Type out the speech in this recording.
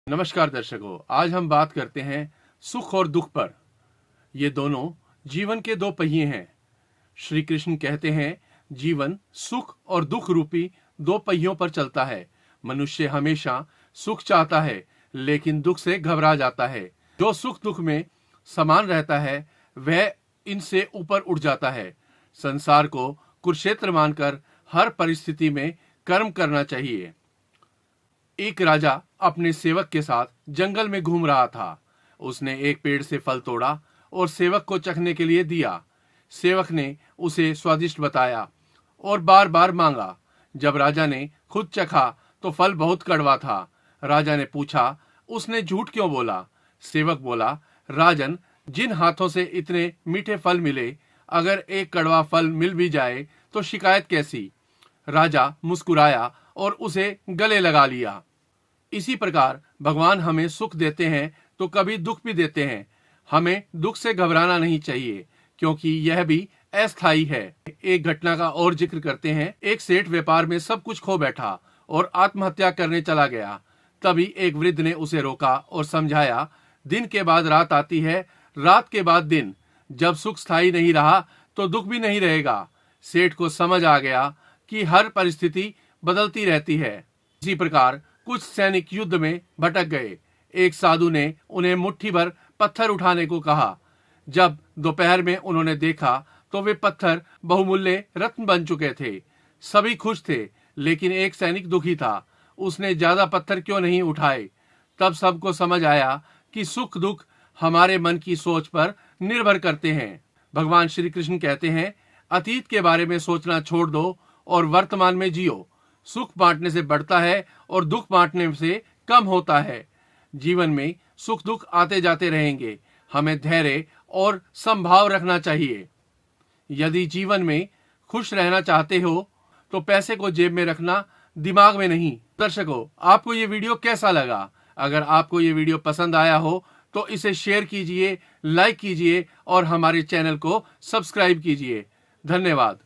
नमस्कार दर्शकों, आज हम बात करते हैं सुख और दुख पर। ये दोनों जीवन के दो पहिए हैं। श्री कृष्ण कहते हैं जीवन सुख और दुख रूपी दो पहियों पर चलता है। मनुष्य हमेशा सुख चाहता है लेकिन दुख से घबरा जाता है। जो सुख दुख में समान रहता है वह इनसे ऊपर उठ जाता है। संसार को कुरुक्षेत्र मानकर हर परिस्थिति में कर्म करना चाहिए। एक राजा अपने सेवक के साथ जंगल में घूम रहा था। उसने एक पेड़ से फल तोड़ा और सेवक को चखने के लिए दिया। सेवक ने उसे स्वादिष्ट बताया और बार बार मांगा। जब राजा ने खुद चखा तो फल बहुत कड़वा था। राजा ने पूछा, उसने झूठ क्यों बोला? सेवक बोला, राजन, जिन हाथों से इतने मीठे फल मिले, अगर एक कड़वा फल मिल भी जाए तो शिकायत कैसी? राजा मुस्कुराया और उसे गले लगा लिया। इसी प्रकार भगवान हमें सुख देते हैं तो कभी दुख भी देते हैं। हमें दुख से घबराना नहीं चाहिए क्योंकि यह भी अस्थायी है। एक घटना का और जिक्र करते हैं। एक सेठ व्यापार में सब कुछ खो बैठा और आत्महत्या करने चला गया। तभी एक वृद्ध ने उसे रोका और समझाया, दिन के बाद रात आती है, रात के बाद दिन। जब सुख स्थायी नहीं रहा तो दुख भी नहीं रहेगा। सेठ को समझ आ गया कि हर परिस्थिति बदलती रहती है। इसी प्रकार कुछ सैनिक युद्ध में भटक गए। एक साधु ने उन्हें मुट्ठी भर पत्थर उठाने को कहा। जब दोपहर में उन्होंने देखा तो वे पत्थर बहुमूल्य रत्न बन चुके थे। सभी खुश थे लेकिन एक सैनिक दुखी था। उसने ज्यादा पत्थर क्यों नहीं उठाए? तब सबको समझ आया कि सुख दुख हमारे मन की सोच पर निर्भर करते हैं। भगवान श्री कृष्ण कहते हैं, अतीत के बारे में सोचना छोड़ दो और वर्तमान में जियो। सुख बांटने से बढ़ता है और दुख बांटने से कम होता है। जीवन में सुख दुख आते जाते रहेंगे। हमें धैर्य और संभाव रखना चाहिए। यदि जीवन में खुश रहना चाहते हो तो पैसे को जेब में रखना, दिमाग में नहीं। दर्शकों, आपको ये वीडियो कैसा लगा? अगर आपको ये वीडियो पसंद आया हो तो इसे शेयर कीजिए, लाइक कीजिए और हमारे चैनल को सब्सक्राइब कीजिए। धन्यवाद।